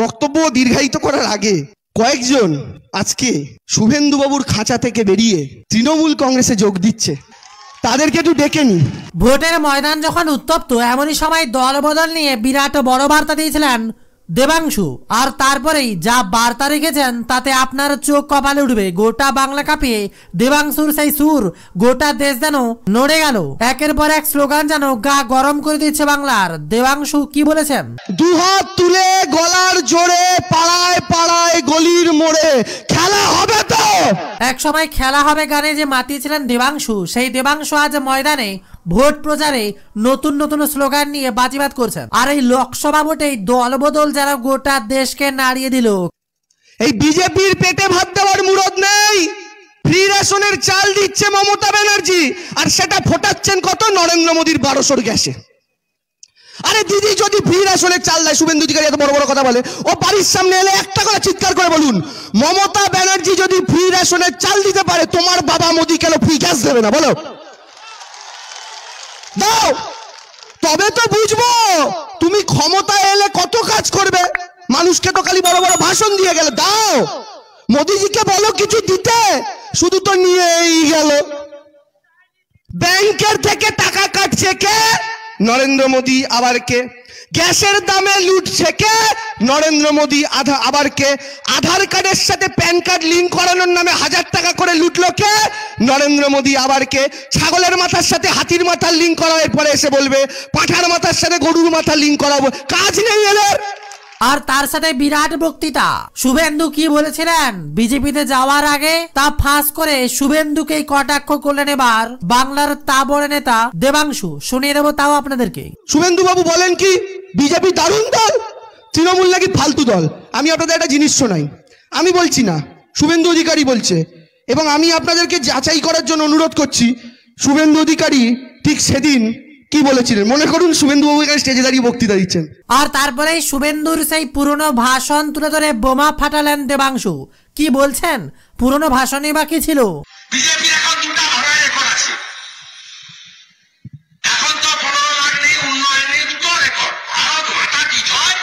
বক্তব্য দীর্ঘায়িত করার আগে কয়েকজন আজকে শুভেন্দুবাবুর খাঁচা থেকে বেরিয়ে তৃণমূল কংগ্রেসে যোগ দিচ্ছে, তাদেরকে একটু ডেকে নি। ভোটের ময়দান যখন উত্তপ্ত, এমনই সময় দলবদল নিয়ে বিরাট বড় বার্তা দিয়েছিলেন দেবাংশু। আর তারপরেই যা বার্তা রেখেছেন তাতে আপনার চোখ কপালে উঠবে। গোটা বাংলা কাঁপিয়ে দেবাংশুর সেই সুর, গোটা দেশ যেন নড়ে গেল। একের পর এক স্লোগান যেন গা গরম করে দিচ্ছে বাংলার। দেবাংশু কি বলেছেন? দুহাত তুলে গলার জোরে পাড়ায় পাড়ায় গলির মোড়ে খেলা হবে তো। এক সময় খেলা হবে গানে যে মাতিয়েছিলেন দেবাংশু, সেই দেবাংশু আজ ময়দানে ভোট প্রচারে নতুন নতুন স্লোগান নিয়ে বাজিবাদ করছেন। আর এই লোকসভা ভোটেই দলবদল যারা গোটা দেশকে নাড়িয়ে দিল। এই বিজেপির পেটে ভাত দেওয়ার মুরদ নেই। ফ্রি রেশনের চাল দিচ্ছে মমতা ব্যানার্জি, আর সেটা ফোটাচ্ছেন কত? নরেন্দ্র মোদীর 1200 গ্যাসে। আরে দিদি, যদি ফ্রি রেশনের চাল দেয়, শুভেন্দু অধিকারী এত বড় বড় কথা বলে, ও বাড়ির সামনে এলে একটা করে চিৎকার করে বলুন, মমতা ব্যানার্জি যদি ফ্রি রেশনের চাল দিতে পারে, তোমার বাবা মোদী কেন ফ্রি গ্যাস দেবে না? বলো, দাও, তবে তো বুঝবো তুমি ক্ষমতা এলে কত কাজ করবে। মানুষকে তো খালি বড় বড় ভাষণ দিয়ে গেলে। দাও, মোদিজিকে বলো কিছু দিতে, শুধু তো নিয়েই গেল। ব্যাংকের থেকে টাকা কাটছে কে? নরেন্দ্র মোদী। আবার কে? গ্যাসের দামে লুটছে কে? নরেন্দ্র মোদী। আবার কে? আধার কার্ডের সাথে প্যান কার্ড লিঙ্ক করানোর নামে 1000 টাকা করে লুটলো কে? নরেন্দ্র মোদী। আবার কে? ছাগলের মাথার সাথে হাতির মাথার লিঙ্ক করার পরে এসে বলবে পাঁঠার মাথার সাথে গরুর মাথার লিঙ্ক করাবো। কাজ নেই এদের। আর তার সাথে বিরাট বক্তৃতা। শুভেন্দু কি বলেছিলেন বিজেপিতে যাওয়ার আগে, তা ফাঁস করে শুভেন্দুকেই কটাক্ষ করলেন এবার বাংলার তা বড় নেতা দেবাংশু। শুনিয়ে দেবো তাও আপনাদেরকে। শুভেন্দু বাবু বলেন কি, বিজেপি দারুণ দল, তৃণমূল নাকি ফালতু দল। আমি আপনাদের একটা জিনিস শোনাই, আমি বলছি না, শুভেন্দু অধিকারী বলছে। এবং আমি আপনাদেরকে যাচাই করার জন্য অনুরোধ করছি, শুভেন্দু অধিকারী ঠিক সেদিন কি বলেছিলেন মনে করুন। শুভেন্দু বাবু এখানে স্টেজে দাঁড়িয়ে বক্তৃতা দিচ্ছেন, আর তারপরে শুভেন্দুর সেই পুরনো ভাষণ তুলে ধরে বোমা ফাটালেন দেবাংশু। কি বলছেন? পুরনো ভাষণই বা কি ছিল? বিজেপি এখন দুটো ঘোড়ায় রেকর্ড আছে। এখন তো 15 লাখ নেই, উন্নয়ন নেই, দুটো রেকর্ড। ভারত মাতা কি জয়।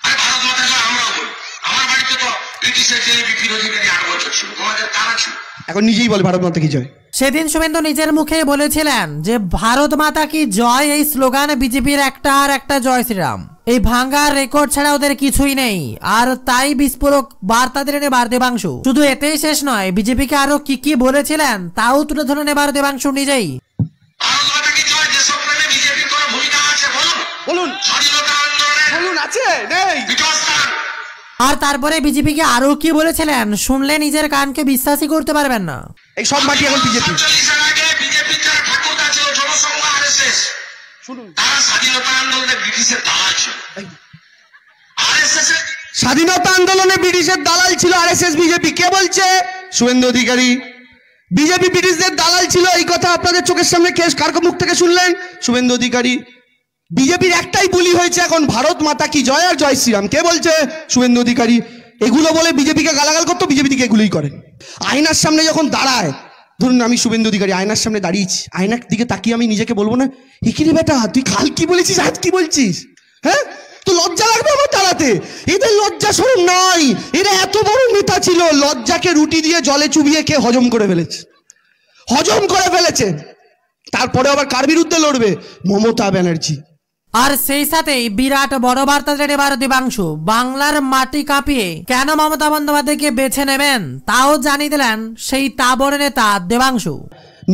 আর ভারত মাতা জয় আমরাও বলি। আমার বাড়িতে তো ব্রিটিশের জেলে বিপিন অধিকারী 8 বছর ছিল, তোমাদের তারা ছিল। এখন নিজেই বলে ভারত মাতা কি জয়। সেদিন শুভেন্দু নিজের মুখে বলেছিলেন যে ভারত মাতা কি জয় এই স্লোগান বিজেপির একটা আর একটা জয় শ্রীরাম। এই ভাঙ্গার রেকর্ড ছাড়া ওদের কিছুই নেই। আর তাই বিস্ফোরক বার্তা দিলেন এবার দেবাংশু। শুধু এতেই শেষ নয়, বিজেপিকে আরো কি কি বলেছিলেন তাও তুলে ধরেন এবার দেবাংশু নিজেই। ভারত মাতা কি জয় দেশপ্রেমে বিজেপির কোনো ভূমিকা আছে বলুন? বলুন, স্বাধীনতা আন্দোলনে বলুন, আছে নেই? আর তারপরে বিজেপিকে আরো কি বলেছিলেন শুনলে নিজের কানকে বিশ্বাসই করতে পারবেন না। এই সব মাটি এখন বিজেপি। বিজেপির যারা ঠাকুরদা ছিল, জনসংঘ, আরএসএস, শুনুন, তারা স্বাধীনতা আন্দোলনে ব্রিটিশের দালাল ছিল। আরএসএস স্বাধীনতা আন্দোলনে ব্রিটিশের দালাল ছিল আরএসএস। বিজেপি কে বলছে? শুভেন্দু অধিকারী। বিজেপি ব্রিটিশদের দালাল ছিল, এই কথা আপনাদের চোখের সামনে কার মুখ থেকে শুনলেন? শুভেন্দু অধিকারী। বিজেপির একটাই বুলি হয়েছে এখন, ভারত মাতা কি জয় আর জয় শ্রীরাম। কে বলছে? শুভেন্দু অধিকারী। এগুলো বলে বিজেপিকে গালাগাল করতো, বিজেপি দিকে এগুলোই করে। আয়নার সামনে যখন দাঁড়ায়, ধরুন আমি শুভেন্দু অধিকারী আয়নার সামনে দাঁড়িয়েছি, আয়নার দিকে তাকিয়ে আমি নিজেকে বলবো না, হিকিরি বেটা তুই কাল কি বলেছিস আজ কি বলছিস? হ্যাঁ, তো লজ্জা লাগবে আমার দাঁড়াতে? এদের লজ্জা শরম নাই। এরা এত বড় নেতা ছিল, লজ্জাকে রুটি দিয়ে জলে চুবিয়ে কে হজম করে ফেলেছে। তারপরে আবার কার বিরুদ্ধে লড়বে? মমতা ব্যানার্জি। আর সেই সাথেই বিরাট বড় বার্তা দিলেন এবার দেবাংশু। বাংলার মাটি কাঁপিয়ে কেন মমতা বন্দ্যোপাধ্যায়কে বেছে নেবেন তাও জানিয়ে দিলেন সেই তাবড় নেতা দেবাংশু।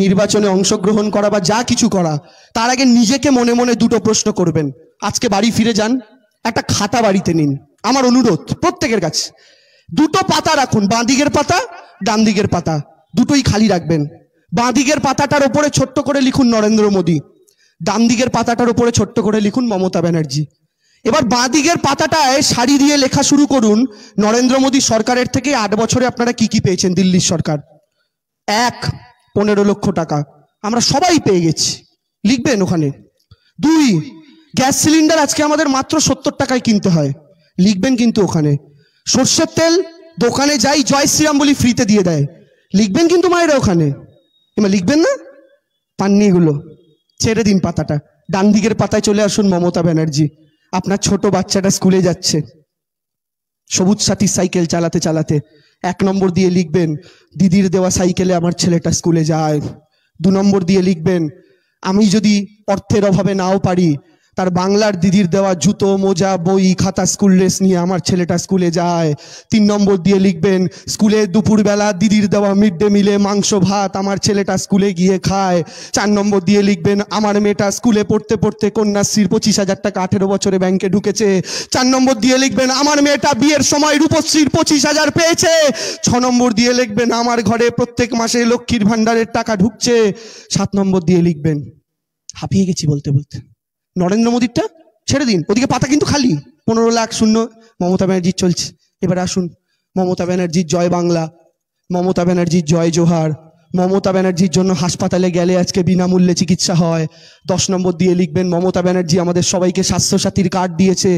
নির্বাচনে অংশগ্রহণ করা বা যা কিছু করা, তার আগে নিজেকে মনে মনে দুটো প্রশ্ন করবেন। আজকে বাড়ি ফিরে যান, একটা খাতা বাড়িতে নিন, আমার অনুরোধ প্রত্যেকের কাছে। দুটো পাতা রাখুন, বাঁ দিকের পাতা, ডান দিকের পাতা, দুটোই খালি রাখবেন। বাঁ দিকের পাতাটার উপরে ছোট্ট করে লিখুন নরেন্দ্র মোদী, ডান দিকের পাতাটার উপরে ছোট্ট করে লিখুন মমতা ব্যানার্জি। এবার বাঁ দিকের পাতাটায় সারি দিয়ে লেখা শুরু করুন নরেন্দ্র মোদী সরকারের থেকে 8 বছরে আপনারা কি কি পেয়েছেন। দিল্লির সরকার 15 লক্ষ টাকা আমরা সবাই পেয়ে গেছি, লিখবেন ওখানে। 2, গ্যাস সিলিন্ডার আজকে আমাদের মাত্র 70 টাকায় কিনতে হয়, লিখবেন কিন্তু ওখানে। সর্ষের তেল দোকানে যাই জয় শ্রীরাম বলি ফ্রিতে দিয়ে দেয়, লিখবেন কিন্তু মায়েরা ওখানে। এবার লিখবেন না? পাননি এগুলো, ছেড়ে দিন পাতাটা। ডান দিকের পাতায় চলে আসুন মমতা ব্যানার্জি। আপনার ছোট বাচ্চাটা স্কুলে যাচ্ছে, সবুজ সাথী সাইকেল চালাতে চালাতে 1 নম্বর দিয়ে লিখবেন দিদির দেওয়া সাইকেলে আমার ছেলেটা স্কুলে যায়। 2 নম্বর দিয়ে লিখবেন আমি যদি অর্থের অভাবে নাও পারি তার বাংলার দিদির দেওয়া জুতো মোজা বই খাতা স্কুল ড্রেস নিয়ে আমার ছেলেটা স্কুলে যায়। 3 নম্বর দিয়ে লিখবেন স্কুলে দুপুরবেলা দিদির দেওয়া মিড ডে মিলে মাংস ভাত আমার ছেলেটা স্কুলে গিয়ে খায়। 4 নম্বর দিয়ে লিখবেন আমার মেয়েটা স্কুলে পড়তে পড়তে কন্যাশ্রীর 25,000 টাকা 18 বছরে ব্যাংকে ঢুকেছে। 4 নম্বর দিয়ে লিখবেন আমার মেয়েটা বিয়ের সময় রূপশ্রীর 25,000 পেয়েছে। 6 নম্বর দিয়ে লিখবেন আমার ঘরে প্রত্যেক মাসে লক্ষ্মীর ভান্ডারের টাকা ঢুকছে। 7 নম্বর দিয়ে লিখবেন হাঁপিয়ে গেছি বলতে বলতে নরেন্দ্র মোদীরটা ছেড়ে দিন, ওদিকে পাতা কিন্তু খালি, 15 লাখ শূন্য। মমতা ব্যানার্জির চলছে। এবার আসুন মমতা ব্যানার্জির জয় বাংলা, মমতা ব্যানার্জির জয় জোহার, মমতা ব্যানার্জির জন্য হাসপাতালে গেলে আজকে বিনামূল্যে চিকিৎসা হয়। 10 নম্বর দিয়ে লিখবেন মমতা ব্যানার্জি আমাদের সবাইকে স্বাস্থ্যসাথীর কার্ড দিয়েছে।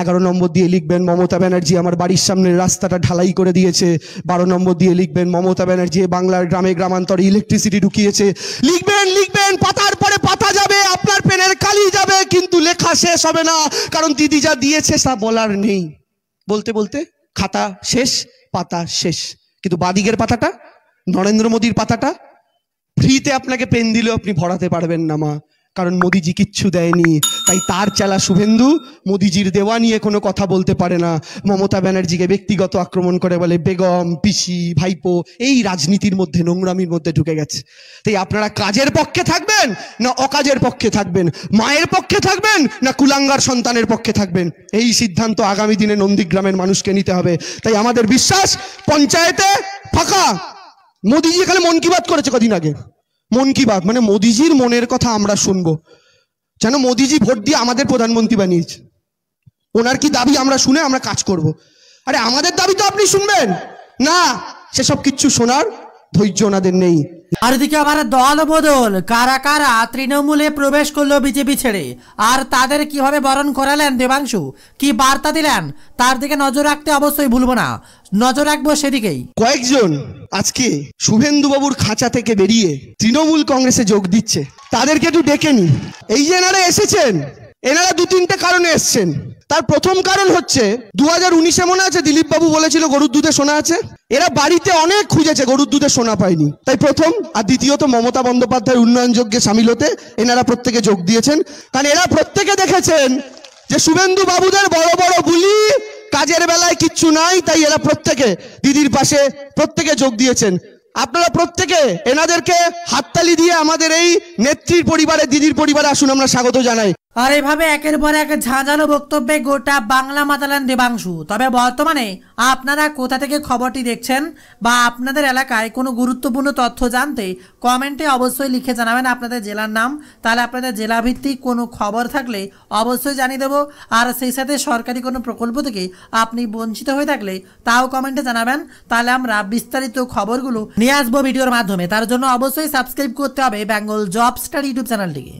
11 নম্বর দিয়ে লিখবেন মমতা ব্যানার্জি আমার বাড়ির সামনের রাস্তাটা ঢালাই করে দিয়েছে। 12 নম্বর দিয়ে লিখবেন মমতা ব্যানার্জি বাংলার গ্রামে গ্রামান্তরে ইলেকট্রিসিটি ঢুকিয়েছে। লিখবেন পাতার পরে পাতা যাবে, আপনার পেনের কালি যাবে, কিন্তু লেখা শেষ হবে না, কারণ দিদি যা দিয়েছে তা বলার নেই। বলতে বলতে খাতা শেষ, পাতা শেষ, কিন্তু বাদিকের পাতাটা, নরেন্দ্র মোদীর পাতাটা ফ্রিতে আপনাকে পেন দিলেও আপনি ভরাতে পারবেন না মা, কারণ মোদিজি কিচ্ছু দেয়নি। তাই তার চালা শুভেন্দু মোদিজির দেওয়া নিয়ে কোনো কথা বলতে পারে না। মমতা ব্যানার্জিকে ব্যক্তিগত আক্রমণ করে বলে বেগম, পিসি, ভাইপো, এই রাজনীতির মধ্যে নোংরামির মধ্যে ঢুকে গেছে। তাই আপনারা কাজের পক্ষে থাকবেন না অকাজের পক্ষে থাকবেন, মায়ের পক্ষে থাকবেন না কুলাঙ্গার সন্তানের পক্ষে থাকবেন, এই সিদ্ধান্ত আগামী দিনে নন্দীগ্রামের মানুষকে নিতে হবে। তাই আমাদের বিশ্বাস পঞ্চায়েতে ফাঁকা। মোদিজি এখানে মন কি বাত করেছে কদিন আগে, মন কি বাত মানে মোদিজির মনের কথা আমরা শুনবো, যেন মোদিজি ভোট দিয়ে আমাদের প্রধানমন্ত্রী বানিয়েছে, ওনার কি দাবি আমরা শুনে আমরা কাজ করব। আরে আমাদের দাবি তো আপনি শুনবেন না, সেসব কিচ্ছু শোনার ধৈর্য ওনাদের নেই। আর এদিকে আবার দল বদল, কারা কারা তৃণমূলে প্রবেশ করলো বিজেপি ছেড়ে, আর তাদের কিভাবে বরণ করালেন দেবাংশু, কি বার্তা দিলেন, তার দিকে নজর রাখতে অবশ্যই ভুলবো না, নজর রাখবো সেদিকেই। কয়েকজন আজকে শুভেন্দু বাবুর খাঁচা থেকে বেরিয়ে তৃণমূল কংগ্রেসে যোগ দিচ্ছে, তাদেরকে একটু ডেকে নি। এই যে এনারা এসেছেন, এনারা 2-3টে কারণে এসছেন। তার প্রথম কারণ হচ্ছে 2019-এ মনে আছে দিলীপ বাবু বলেছিল গরুর দুধে সোনা আছে, এরা বাড়িতে অনেক খুঁজেছে গরুর দুধে সোনা পায়নি, তাই প্রথম। আর দ্বিতীয়ত মমতা বন্দ্যোপাধ্যায়ের উন্নয়ন যজ্ঞে সামিল হতে এনারা প্রত্যেকে যোগ দিয়েছেন, কারণ এরা প্রত্যেকে দেখেছেন যে শুভেন্দু বাবুদের বড় বড় বুলি, কাজের বেলায় কিচ্ছু নাই, তাই এরা প্রত্যেকে দিদির পাশে প্রত্যেকে যোগ দিয়েছেন। আপনারা প্রত্যেকে এনাদেরকে হাততালি দিয়ে আমাদের এই নেত্রীর পরিবারে, দিদির পরিবারে আসুন, আমরা স্বাগত জানাই। আর এভাবে একের পর এক ঝাঁঝালো বক্তব্যে গোটা বাংলা মাতালেন দেবাংশু। তবে বর্তমানে আপনারা কোথা থেকে খবরটি দেখছেন বা আপনাদের এলাকায় কোনো গুরুত্বপূর্ণ তথ্য জানতে কমেন্টে অবশ্যই লিখে জানাবেন আপনাদের জেলার নাম, তাহলে আপনাদের জেলাভিত্তিক কোনো খবর থাকলে অবশ্যই জানিয়ে দেবো। আর সেই সাথে সরকারি কোনো প্রকল্প থেকে আপনি বঞ্চিত হয়ে থাকলে তাও কমেন্টে জানাবেন, তাহলে আমরা বিস্তারিত খবরগুলো নিয়ে আসবো ভিডিওর মাধ্যমে। তার জন্য অবশ্যই সাবস্ক্রাইব করতে হবে বেঙ্গল জব স্টাডি ইউটিউব চ্যানেলটিকে।